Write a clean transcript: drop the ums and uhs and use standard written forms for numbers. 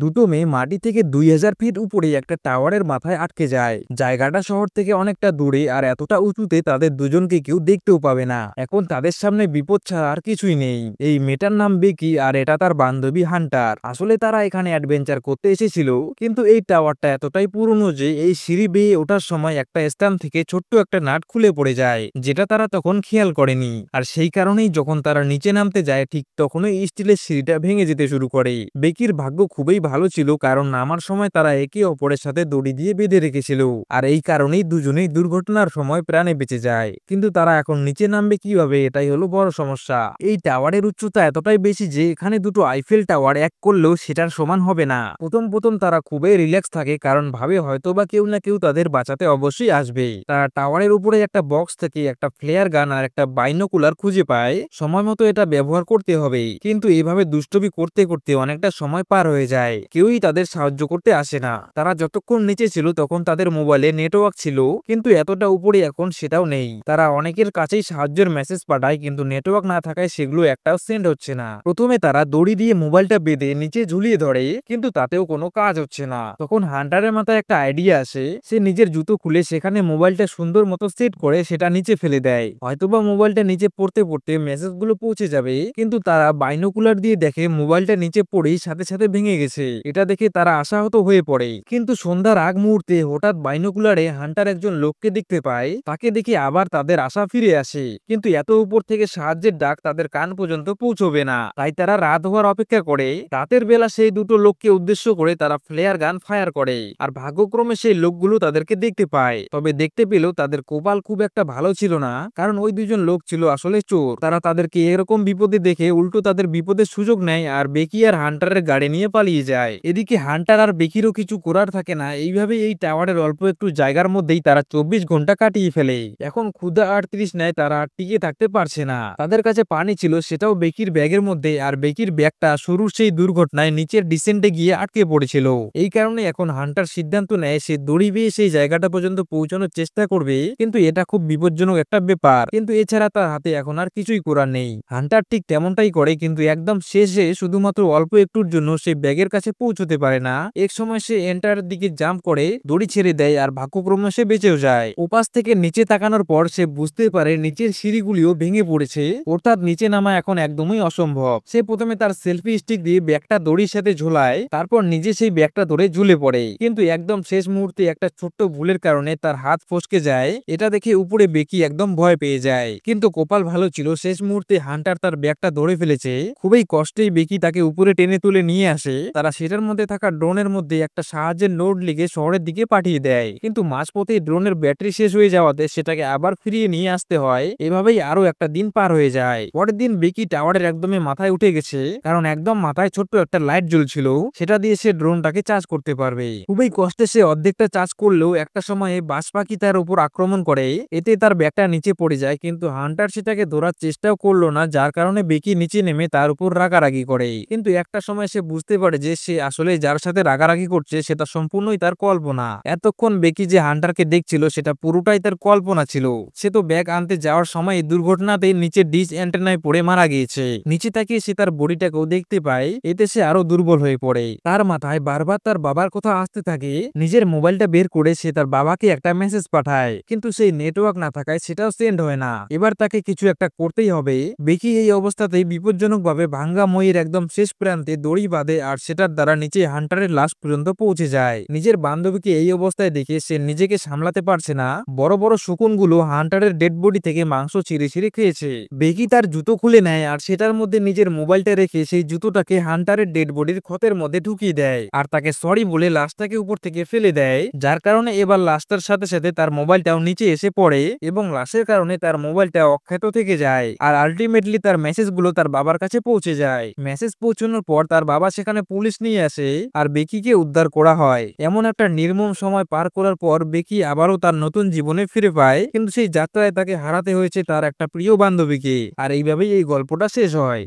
দুটো মেয়ে মাটি থেকে ২,০০০ ফিট উপরে একটা টাওয়ারের মাথায় আটকে যায়। জায়গাটা শহর থেকে অনেকটা দূরে আর এতটা উঁচুতে তাদের দুজনকে কেউ দেখতেও পাবে না। এখন তাদের সামনে বিপদ ছাড়া আর কিছুই নেই। এই মেয়েটার নাম বেকি আর এটা তার বান্ধবী হান্টার। আসলে তারা এখানে অ্যাডভেঞ্চার করতে এসেছিল, কিন্তু এই টাওয়ারটা এতটাই পুরনো যে এই সিঁড়ি বেয়ে ওঠার সময় একটা স্থান থেকে ছোট্ট একটা নাট খুলে পড়ে যায়, যেটা তারা তখন খেয়াল করেনি। আর সেই কারণেই যখন তারা নিচে নামতে যায় ঠিক তখনই স্টিলের সিঁড়িটা ভেঙে যেতে শুরু করে। বেকির ভাগ্য খুবই ভালো ছিল, কারণ নামার সময় তারা একে অপরের সাথে দড়ি দিয়ে বেঁধে রেখেছিল। আর এই কারণেই দুজনেই দুর্ঘটনার সময় প্রাণে বেঁচে যায়। কিন্তু তারা এখন নিচে নামবে কিভাবে, এটাই হলো বড় সমস্যা। এই টাওয়ারের উচ্চতা এতটাই বেশি যে এখানে দুটো আইফেল টাওয়ার এক করলেও সেটার সমান হবে না। প্রথম প্রথম তারা খুবই রিল্যাক্স থাকে, কারণ ভাবে হয়তোবা কেউ না কেউ তাদের বাঁচাতে অবশ্যই আসবে। তারা টাওয়ারের উপরে একটা বক্স থেকে একটা ফ্লেয়ার গান আর একটা বাইনোকুলার খুঁজে পায়। সময় মতো এটা ব্যবহার করতে হবে। কিন্তু এভাবে দুষ্টমি করতে করতে অনেকটা সময় পার হয়ে যায়, কেউই তাদের সাহায্য করতে আসে না। তারা যতক্ষণ নিচে ছিল তখন তাদের মোবাইলে নেটওয়ার্ক ছিল, কিন্তু এতটা উপরে এখন সেটাও নেই। তারা অনেকের কাছেই সাহায্যের মেসেজ পাঠায়, কিন্তু নেটওয়ার্ক না থাকায় সেগুলো একটাও সেন্ড হচ্ছে না। প্রথমে তারা দড়ি দিয়ে মোবাইলটা বেঁধে নিচে ঝুলিয়ে ধরে, কিন্তু তাতেও কোনো কাজ হচ্ছে না। তখন হান্টারের মাথায় একটা আইডিয়া আসে। সে নিজের জুতো খুলে সেখানে মোবাইলটা সুন্দর মতো সেট করে সেটা নিচে ফেলে দেয়। হয়তোবা মোবাইলটা নিচে পড়তে পড়তে মেসেজগুলো পৌঁছে যাবে, কিন্তু তারা বাইনোকুলার দিয়ে দেখে মোবাইলটা নিচে পড়েই সাথে সাথে ভেঙে গেছে। এটা দেখে তারা আশাহত হয়ে পড়ে। কিন্তু সন্ধ্যার আগ মুহূর্তে হঠাৎ বাইনোকুলারে হান্টার একজন লোককে দেখতে পায়। তাকে দেখে আবার তাদের আশা ফিরে আসে, কিন্তু এত উপর থেকে সাহায্যের ডাক তাদের কান পর্যন্ত পৌঁছবে না। তাই তারা রাত হওয়ার অপেক্ষা করে। রাতের বেলা সেই দুটো লোককে উদ্দেশ্য করে তারা ফ্লেয়ার গান ফায়ার করে, আর ভাগ্যক্রমে সেই লোকগুলো তাদেরকে দেখতে পায়। তবে দেখতে পেলেও তাদের কপাল খুব একটা ভালো ছিল না, কারণ ওই দুজন লোক ছিল আসলে চোর। তারা তাদেরকে এরকম বিপদে দেখে উল্টো তাদের বিপদের সুযোগ নেয় আর বেকি আর হান্টারের গাড়ি নিয়ে পালিয়ে যায়। এদিকে হান্টার আর বেকিরও কিছু করার থাকে না। এইভাবে এই টাওয়ারের অল্প একটু জায়গার মধ্যেই তারা ২৪ ঘন্টা কাটিয়ে ফেলে। এখন ক্ষুধা আর তৃষ্ণায় তারা আর টিকে থাকতে পারছে না। তাদের কাছে পানি ছিল, সেটাও বেকির ব্যাগের মধ্যে, আর বেকির ব্যাগটা শুরুর সেই দুর্ঘটনায় নিচের ডিসেন্টে গিয়ে আটকে পড়েছিল। এই কারণে এখন হান্টার সিদ্ধান্ত নেয় সে দড়ি বেয়ে সেই জায়গাটা পর্যন্ত পৌঁছানোর চেষ্টা করবে, কিন্তু এটা খুব বিপজ্জনক একটা ব্যাপার। কিন্তু এছাড়া তার হাতে এখন আর কিছুই করার নেই। হান্টার ঠিক তেমনটাই করে, কিন্তু একদম শেষে শুধুমাত্র অল্প একটুর জন্য সে ব্যাগের কাছে পৌঁছতে পারে না। এক সময় সে এন্টার দিকে জাম্প করে দড়ি ছেড়ে দেয়, আর ভাগ্যক্রমে সে বেঁচেও যায়। ওপাশ থেকে নিচে তাকানোর পর সে বুঝতে পারে নিচের সিঁড়িগুলিও ভেঙে পড়েছে, অর্থাৎ নিচে নামা এখন একদমই অসম্ভব। সে প্রথমে তার সেলফি স্টিক দিয়ে ব্যাগটা দড়ির সাথে ঝোলায়, তারপর নিজে সেই ব্যাগটা ধরে ঝুলে পড়ে। কিন্তু একদম শেষ মুহূর্তে একটা ছোট্ট ভুলের কারণে তার হাত ফসকে যায়। এটা দেখে উপরে বেকি একদম ভয় পেয়ে যায়, কিন্তু কপাল ভালো ছিল শেষ মুহূর্তে হান্টার তার ব্যাগটা ধরে ফেলেছে। খুবই কষ্টেই বেকি তাকে উপরে টেনে তুলে নিয়ে আসে। তারা সেটার মধ্যে থাকা ড্রোনের মধ্যে একটা সাহায্যের নোট লিখে শহরের দিকে পাঠিয়ে দেয়, কিন্তু মাঝপথে ড্রোনের ব্যাটারি শেষ হয়ে যাওয়াতে সেটাকে আবার ফিরিয়ে নিয়ে আসতে হয়। এভাবেই আরো একটা দিন পার হয়ে যায়। পরের দিন বেকি টাওয়ারের একদমই মাথায় উঠে গেছে, কারণ একদম মাথায় ছোট্ট একটা লাইট জ্বলছিল, সেটা দিয়ে সে ড্রোনটাকে চার্জ করতে পারবে। খুবই কষ্টে সে অর্ধেকটা চার্জ করলেও একটা সময়ে বাজ পাখি তার উপর আক্রমণ করে, এতে তার ব্যাগটা নিচে পড়ে যায়। কিন্তু হান্টার সেটাকে ধরার চেষ্টাও করলো না, যার কারণে বেকি নিচে নেমে তার উপর রাগারাগি করে। কিন্তু একটা সময় সে বুঝতে পারে যে সে আসলে যার সাথে রাগারাগি করছে সেটা সম্পূর্ণই তার কল্পনা। এতক্ষণ বেকি যে হান্টারকে দেখছিল সেটা পুরোটাই তার কল্পনা ছিল। সে তো ব্যাগ আনতে যাওয়ার সময় এই দুর্ঘটনাতে নিচে ডিশ অ্যান্টেনায় পড়ে মারা গিয়েছে। নিচে তাকিয়ে সে তার বডিটাকেও দেখতে পায়, এতে সে আরো দুর্বল হয়ে পড়ে। তার মাথায় বারবার তার বাবার কথা আসতে থাকে। নিজের মোবাইলটা বের করে সে তার বাবাকে একটা মেসেজ পাঠায়, কিন্তু সেই নেটওয়ার্ক না থাকায় সেটাও সেন্ড হয় না। এবার তাকে কিছু একটা করতেই হবে। বেকি এই অবস্থাতেই বিপজ্জনকভাবে ভাঙ্গা মইয়ের একদম শেষ প্রান্তে দড়ি বাঁধে, আর সেটার দ্বারা নিচে হান্টারের লাশ পর্যন্ত পৌঁছে যায়। নিজের বান্ধবীকে এই অবস্থায় দেখে সে নিজেকে সামলাতে পারছে না। বড় বড় শকুনগুলো হান্টারের ডেড বডি থেকে মাংস ছিঁড়ে ছিঁড়ে খেয়েছে। বেকি তার জুতো খুলে নেয় আর সেটার মধ্যে নিজের মোবাইলটা রেখে সেই জুতোটাকে হান্টারের ডেড বডির ক্ষতের মধ্যে ঢুকিয়ে দেয়, আর তাকে সরি বলে লাশটাকে উপর থেকে ফেলে দেয়। যার কারণে এবার লাশটার সাথে সাথে তার মোবাইলটাও নিচে এসে পড়ে, এবং লাশের কারণে তার মোবাইলটা অক্ষত থেকে যায়। আর আলটিমেটলি তার মেসেজগুলো তার বাবার কাছে পৌঁছে যায়। মেসেজ পৌঁছানোর পর তার বাবা সেখানে পুলিশ নিয়ে আসে, আর বেকিকে উদ্ধার করা হয়। এমন একটা নির্মম সময় পার করার পর বেকি আবারও তার নতুন জীবনে ফিরে পায়, কিন্তু সেই যাত্রায় তাকে হারাতে হয়েছে তার একটা প্রিয় বান্ধবীকে। আর এইভাবেই এই গল্পটা শেষ হয়।